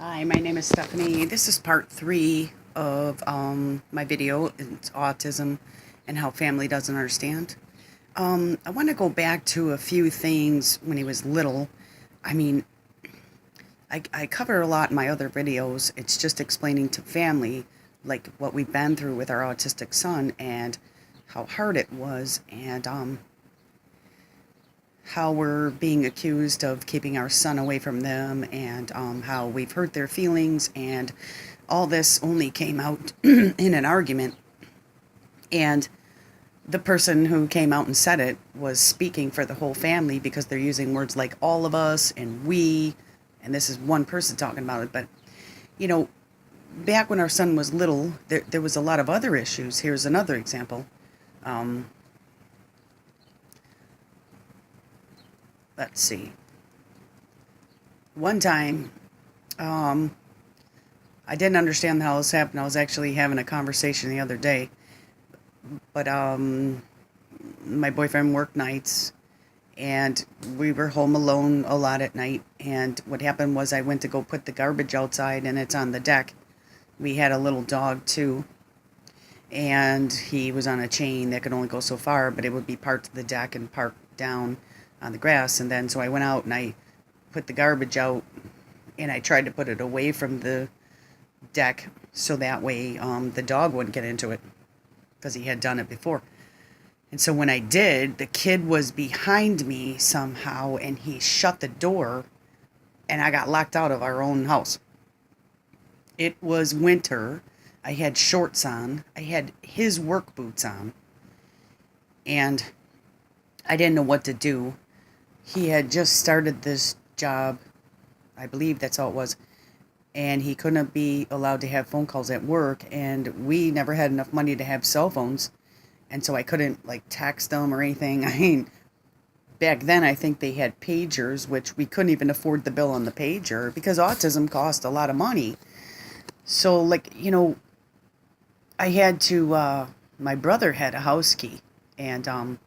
Hi, my name is Stephanie. This is part 3 of my video. It's autism and how family doesn't understand. I want to go back to a few things when he was little. I mean, I cover a lot in my other videos. It's just explaining to family like what we've been through with our autistic son and how hard it was, and how we're being accused of keeping our son away from them, and how we've hurt their feelings, and all this only came out in an argument. And the person who came out and said it was speaking for the whole family because they're using words like all of us and we, and this is one person talking about it. But, you know, back when our son was little, there was a lot of other issues. Here's another example. Let's see. One time, I didn't understand how this happened. I was actually having a conversation the other day, but my boyfriend worked nights, and we were home alone a lot at night. And what happened was I went to go put the garbage outside, and it's on the deck. We had a little dog too, and he was on a chain that could only go so far, but it would be parked to the deck and parked down on the grass. And then so I went out and I put the garbage out, and I tried to put it away from the deck so that way the dog wouldn't get into it, because he had done it before. And so when I did, the kid was behind me somehow, and he shut the door, and I got locked out of our own house. It was winter. I had shorts on. I had his work boots on, and I didn't know what to do. He had just started this job. I believe that's how it was. And he couldn't be allowed to have phone calls at work, and we never had enough money to have cell phones, and so I couldn't like text them or anything. I mean, back then I think they had pagers, which we couldn't even afford the bill on the pager because autism cost a lot of money. So I had to, my brother had a house key, and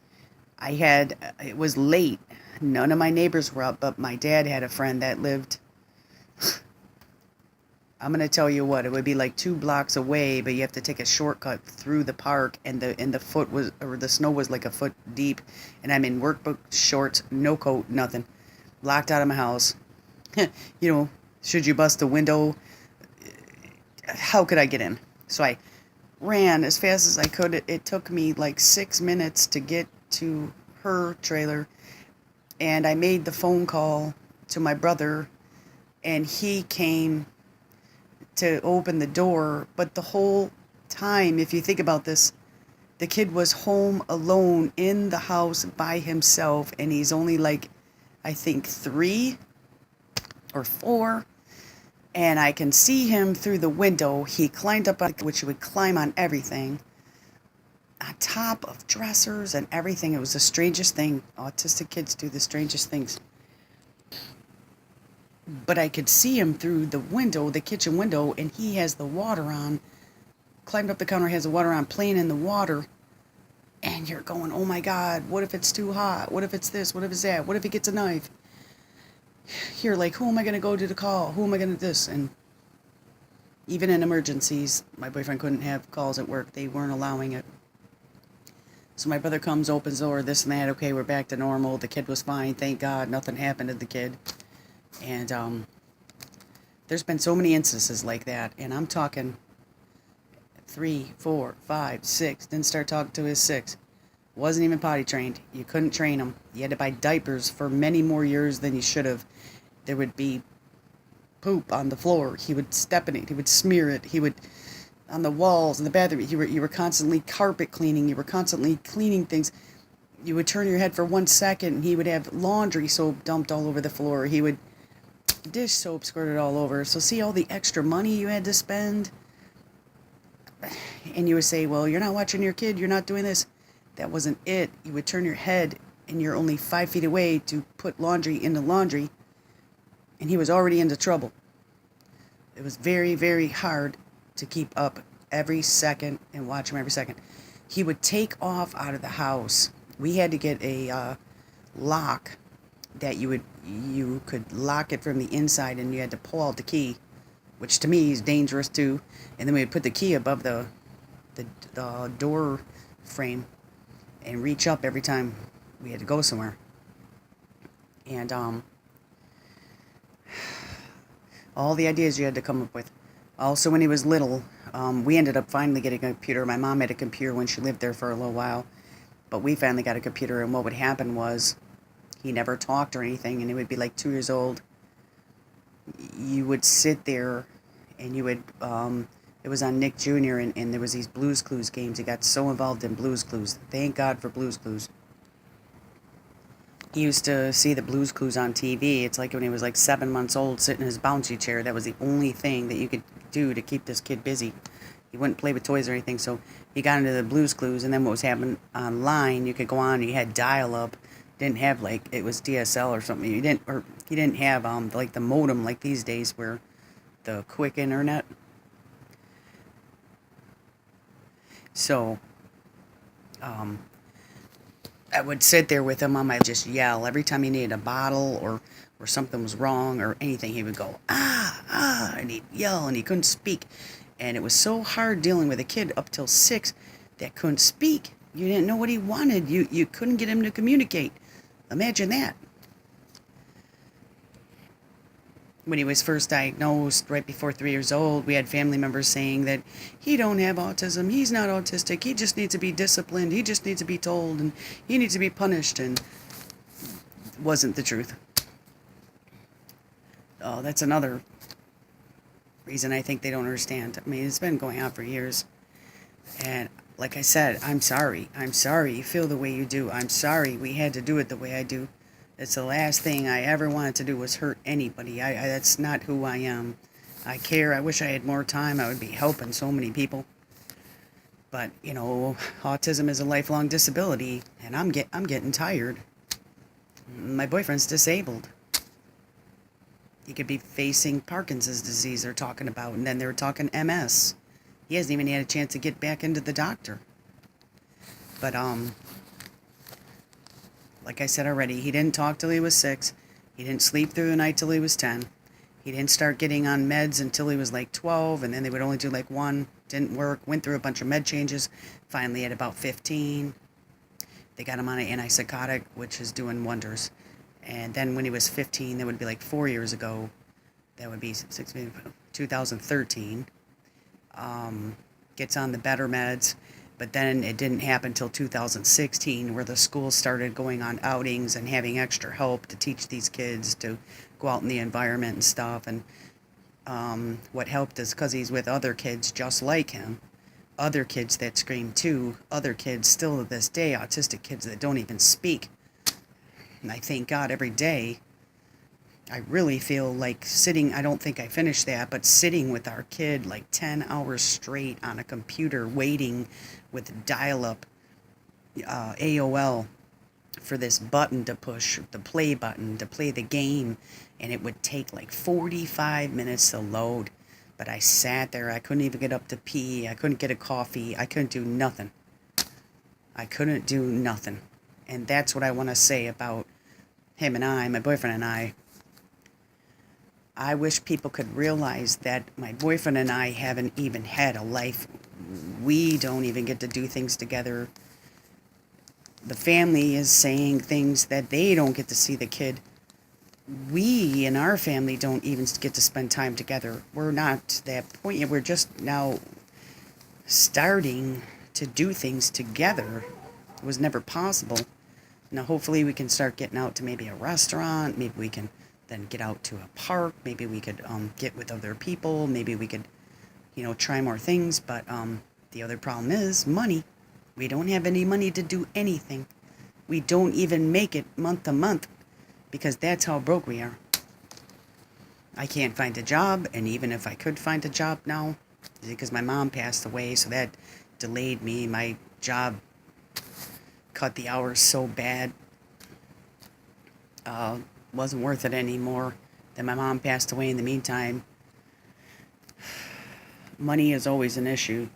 it was late. None of my neighbors were up, but my dad had a friend that lived, I'm going to tell you what, it would be like 2 blocks away, but you have to take a shortcut through the park, and the snow was like a foot deep, and I'm in workbook shorts, no coat, nothing, locked out of my house. Should you bust the window, how could I get in? So I ran as fast as I could. It took me like 6 minutes to get to her trailer, and I made the phone call to my brother, and he came to open the door. But the whole time, if you think about this, the kid was home alone in the house by himself, and he's only like, I think 3 or 4, and I can see him through the window. He climbed up, which he would climb on everything, on top of dressers and everything. It was the strangest thing. Autistic kids do the strangest things. But I could see him through the window, the kitchen window, and he has the water on, climbed up the counter, has the water on, playing in the water. And you're going, oh my God, what if it's too hot? What if it's this? What if it's that? What if he gets a knife? You're like, who am I going to go to call? Who am I going to this? And even in emergencies, my boyfriend couldn't have calls at work. They weren't allowing it. So my brother comes, opens the door, this and that. Okay, we're back to normal. The kid was fine. Thank God nothing happened to the kid. And there's been so many instances like that. And I'm talking 3, 4, 5, 6. Didn't start talking to his 6. Wasn't even potty trained. You couldn't train him. You had to buy diapers for many more years than you should have. There would be poop on the floor. He would step in it. He would smear it. He would, on the walls in the bathroom. You were constantly carpet cleaning. You were constantly cleaning things. You would turn your head for 1 second, and he would have laundry soap dumped all over the floor. He would dish soap squirted all over. So see all the extra money you had to spend? And you would say, well, you're not watching your kid. You're not doing this. That wasn't it. You would turn your head, and you're only 5 feet away to put laundry in the laundry, and he was already into trouble. It was very, very hard to keep up every second and watch him every second. He would take off out of the house. We had to get a lock that you could lock it from the inside, and you had to pull out the key which to me is dangerous too. And then we would put the key above the door frame and reach up every time we had to go somewhere. And all the ideas you had to come up with. Also, when he was little, we ended up finally getting a computer. My mom had a computer when she lived there for a little while, but we finally got a computer. And what would happen was he never talked or anything, and he would be like 2 years old. You would sit there, and you would. It was on Nick Jr. And there was these Blues Clues games. He got so involved in Blues Clues. Thank God for Blues Clues. He used to see the Blues Clues on TV. It's like when he was like 7 months old, sitting in his bouncy chair. That was the only thing that you could do to keep this kid busy. He wouldn't play with toys or anything, so he got into the Blues Clues. And then what was happening online, you could go on. You had dial-up. Didn't have like it was DSL or something. You didn't, or he didn't have like the modem like these days where the quick internet. So I would sit there with him. I might just yell every time he needed a bottle or something was wrong or anything. He would go and he'd yell and he couldn't speak. And it was so hard dealing with a kid up till 6 that couldn't speak. You didn't know what he wanted. You couldn't get him to communicate. Imagine that. When he was first diagnosed, right before 3 years old, we had family members saying that he don't have autism, he's not autistic, he just needs to be disciplined, he just needs to be told, and he needs to be punished, and it wasn't the truth. Oh, that's another reason I think they don't understand. I mean, it's been going on for years, and like I said, I'm sorry you feel the way you do, I'm sorry we had to do it the way I do. It's the last thing I ever wanted to do was hurt anybody. That's not who I am. I care. I wish I had more time. I would be helping so many people. But, autism is a lifelong disability, and I'm getting tired. My boyfriend's disabled. He could be facing Parkinson's disease they're talking about, and then they're talking MS. He hasn't even had a chance to get back into the doctor. But, like I said already, he didn't talk till he was 6. He didn't sleep through the night till he was 10. He didn't start getting on meds until he was like 12, and then they would only do like one. Didn't work. Went through a bunch of med changes. Finally, at about 15, they got him on an antipsychotic, which is doing wonders. And then when he was 15, that would be like 4 years ago. That would be 2013. Gets on the better meds. But then it didn't happen until 2016 where the school started going on outings and having extra help to teach these kids to go out in the environment and stuff. And what helped is because he's with other kids just like him, other kids that scream too, other kids still to this day, autistic kids that don't even speak. And I thank God every day. I really feel like sitting, I don't think I finished that, but sitting with our kid like 10 hours straight on a computer waiting with dial-up AOL for this button to push, the play button to play the game, and it would take like 45 minutes to load. But I sat there, I couldn't even get up to pee, I couldn't get a coffee, I couldn't do nothing. I couldn't do nothing. And that's what I want to say about him and I, my boyfriend and I. I wish people could realize that my boyfriend and I haven't even had a life. We don't even get to do things together. The family is saying things that they don't get to see the kid. We in our family don't even get to spend time together. We're not to that point yet. We're just now starting to do things together. It was never possible. Now hopefully we can start getting out to maybe a restaurant. Maybe we can then get out to a park. Maybe we could get with other people. Maybe we could, try more things. But the other problem is money. We don't have any money to do anything. We don't even make it month to month because that's how broke we are. I can't find a job, and even if I could find a job now, because my mom passed away, so that delayed me. My job cut the hours so bad. Wasn't worth it anymore. Then my mom passed away in the meantime. Money is always an issue.